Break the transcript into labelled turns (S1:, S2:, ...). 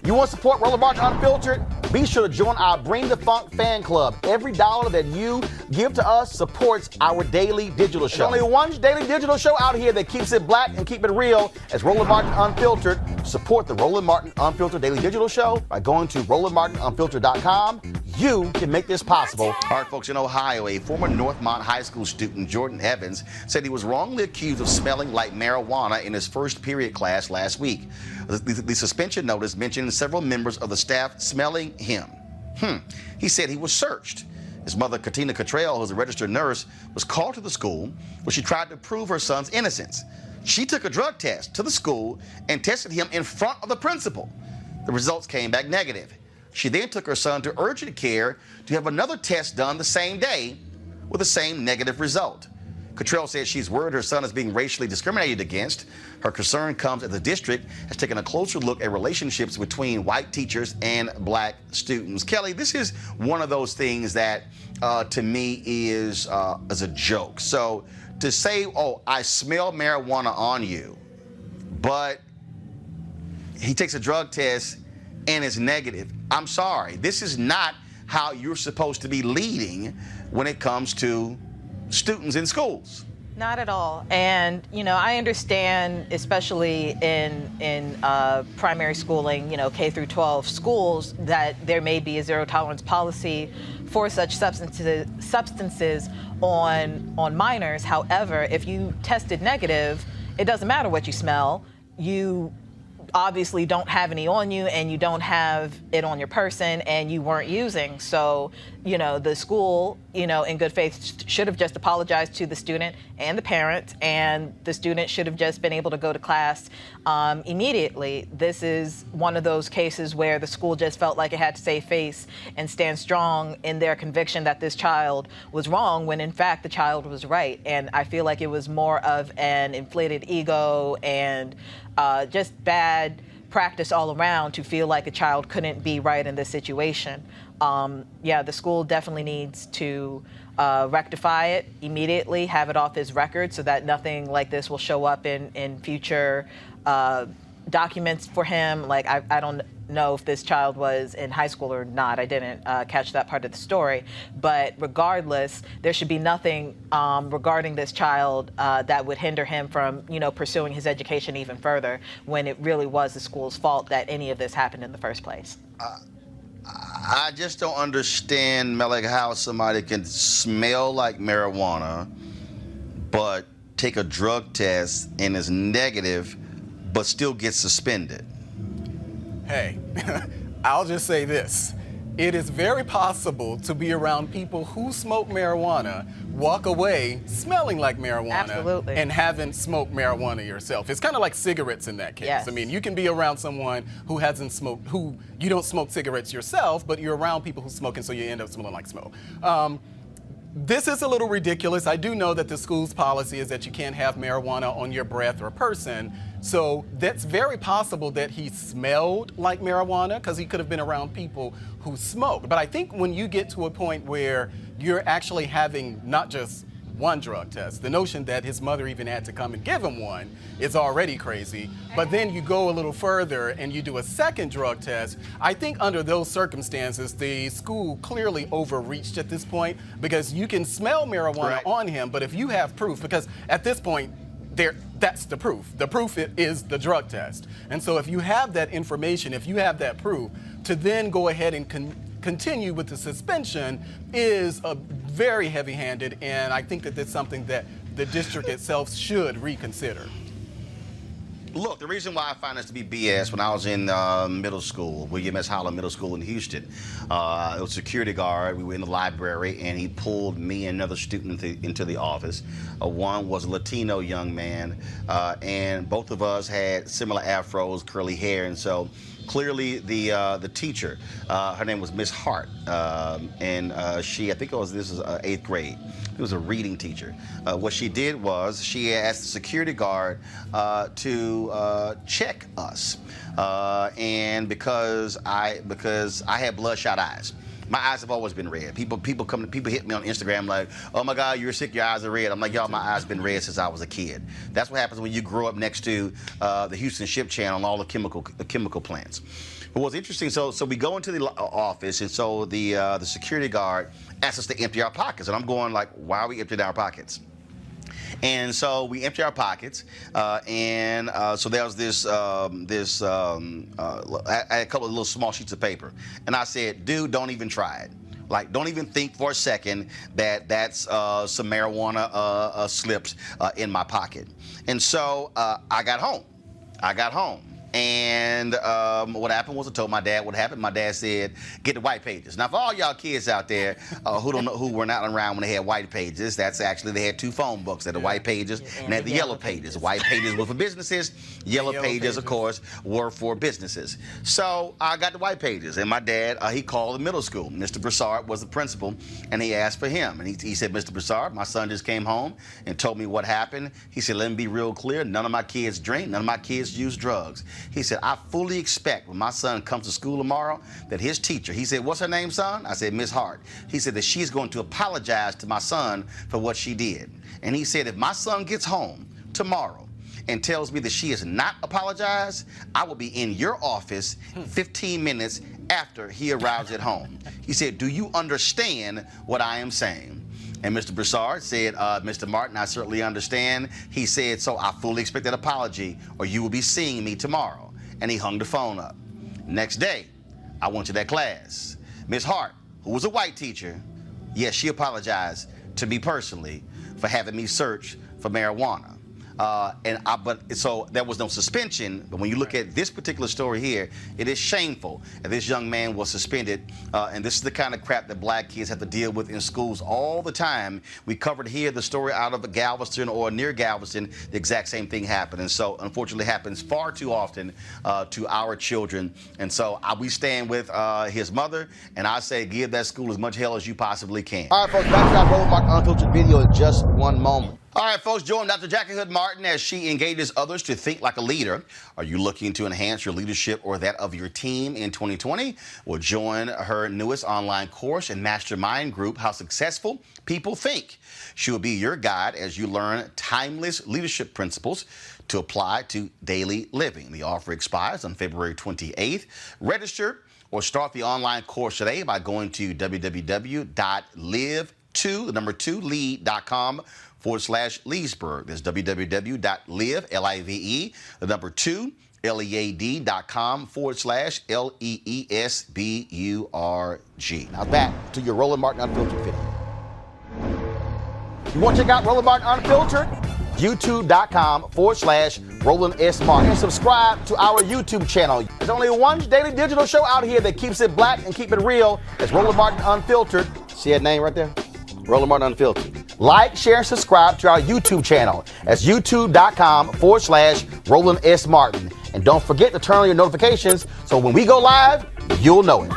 S1: You want to support Roland Martin Unfiltered? Be sure to join our Bring the Funk fan club. Every dollar that you give to us supports our daily digital show. There's only one daily digital show out here that keeps it black and keep it real. As Roland Martin Unfiltered. Support the Roland Martin Unfiltered daily digital show by going to RolandMartinUnfiltered.com. You can make this possible. All right, folks, in Ohio, a former Northmont high school student, Jordan Evans, said he was wrongly accused of smelling like marijuana in his first period class last week. The suspension notice mentioned several members of the staff smelling him. He said he was searched. His mother, Katina Cottrell, who's a registered nurse, was called to the school where she tried to prove her son's innocence. She took a drug test to the school and tested him in front of the principal. The results came back negative. She then took her son to urgent care to have another test done the same day with the same negative result. Cottrell says she's worried her son is being racially discriminated against. Her concern comes as the district has taken a closer look at relationships between white teachers and black students. Kelly, this is one of those things that to me is a joke. So to say, oh, I smell marijuana on you, but he takes a drug test and it's negative. I'm sorry. This is not how you're supposed to be leading when it comes to students in schools.
S2: Not at all. And, you know, I understand, especially in primary schooling, you know, K through 12 schools, that there may be a zero tolerance policy for such substances on minors. However, if you tested negative, it doesn't matter what you smell. You obviously don't have any on you, and you don't have it on your person, and you weren't using. So, you know, the school, you know, in good faith should have just apologized to the student and the parent, and the student should have just been able to go to class immediately. This is one of those cases where the school just felt like it had to save face and stand strong in their conviction that this child was wrong, when in fact the child was right. And I feel like it was more of an inflated ego and just bad practice all around to feel like a child couldn't be right in this situation. Yeah, the school definitely needs to rectify it immediately, have it off his record so that nothing like this will show up in future documents for him. Like, I don't know if this child was in high school or not. I didn't catch that part of the story. But regardless, there should be nothing regarding this child that would hinder him from, you know, pursuing his education even further, when it really was the school's fault that any of this happened in the first place.
S1: I just don't understand, Melek, how somebody can smell like marijuana but take a drug test and is negative but still get suspended.
S3: Hey, I'll just say this. It is very possible to be around people who smoke marijuana, walk away smelling like marijuana,
S2: Absolutely.
S3: And haven't smoked marijuana yourself. It's kind of like cigarettes in that case.
S2: Yes.
S3: I mean, you can be around someone who hasn't smoked, who you don't smoke cigarettes yourself, but you're around people who smoke, and so you end up smelling like smoke. This is a little ridiculous. I do know that the school's policy is that you can't have marijuana on your breath or person. So that's very possible that he smelled like marijuana because he could have been around people who smoked. But I think when you get to a point where you're actually having not just one drug test, the notion that his mother even had to come and give him one is already crazy. But then you go a little further and you do a second drug test. I think under those circumstances, the school clearly overreached at this point, because you can smell marijuana on him, but if you have proof, because at this point, that's the proof. The proof is the drug test. And so if you have that information, if you have that proof, to then go ahead and continue with the suspension is a very heavy-handed, and I think that that's something that the district itself should reconsider.
S1: Look, the reason why I find this to be BS, when I was in middle school, William S. Holland Middle School in Houston, it was a security guard. We were in the library, and he pulled me and another student into the office. One was a Latino young man, and both of us had similar afros, curly hair, and so clearly the teacher, her name was Miss Hart, and she, I think this was 8th grade. It was a reading teacher. What she did was she asked the security guard to check us, and because I had bloodshot eyes. My eyes have always been red. People hit me on Instagram like, oh my God, you're sick, your eyes are red. I'm like, y'all, my eyes been red since I was a kid. That's what happens when you grow up next to the Houston Ship Channel and all the chemical plants. It was interesting. So we go into the office, and so the security guard asks us to empty our pockets, and I'm going like, why are we emptying our pockets? And so we empty our pockets, and so there was I had a couple of little small sheets of paper, and I said, dude, don't even try it. Like, don't even think for a second that that's some marijuana slips in my pocket. And so I got home. And what happened was I told my dad what happened. My dad said, get the white pages. Now, for all y'all kids out there who were not around when they had white pages, that's actually, they had two phone books. They had the white pages and they had the yellow pages. White pages were for businesses. Yellow pages, of course, were for businesses. So I got the white pages, and my dad, he called the middle school. Mr. Broussard was the principal, and he asked for him. And he said, Mr. Broussard, my son just came home and told me what happened. He said, let me be real clear. None of my kids drink. None of my kids use drugs. He said, I fully expect when my son comes to school tomorrow that his teacher, he said, what's her name, son? I said, Miss Hart. He said that she's going to apologize to my son for what she did. And he said, if my son gets home tomorrow and tells me that she has not apologized, I will be in your office 15 minutes after he arrives at home. He said, do you understand what I am saying? And Mr. Broussard said, Mr. Martin, I certainly understand. He said, so I fully expect that apology or you will be seeing me tomorrow. And he hung the phone up. Next day, I went to that class. Miss Hart, who was a white teacher, yes, she apologized to me personally for having me search for marijuana. So there was no suspension, but when you look at this particular story here, it is shameful that this young man was suspended, and this is the kind of crap that black kids have to deal with in schools all the time. We covered here the story out of Galveston or near Galveston, the exact same thing happened, and so unfortunately happens far too often to our children, and so we stand with his mother, and I say give that school as much hell as you possibly can.
S4: All right, folks, back to our Roland Martin Unfiltered video in just one moment.
S1: All right, folks, join Dr. Jackie Hood Martin as she engages others to think like a leader. Are you looking to enhance your leadership or that of your team in 2020? Well, join her newest online course and mastermind group, How Successful People Think. She will be your guide as you learn timeless leadership principles to apply to daily living. The offer expires on February 28th. Register or start the online course today by going to www.live2lead.com/Leesburg. That's www.live2leadsburg.
S4: Now back to your Roland Martin Unfiltered video.
S1: You want to check out Roland Martin Unfiltered? YouTube.com/Roland S. Martin. And subscribe to our YouTube channel. There's only one daily digital show out here that keeps it black and keep it real. It's Roland Martin Unfiltered.
S4: See that name right there? Roland Martin Unfiltered.
S1: Like, share, and subscribe to our YouTube channel. That's youtube.com/Roland S. Martin. And don't forget to turn on your notifications so when we go live, you'll know it.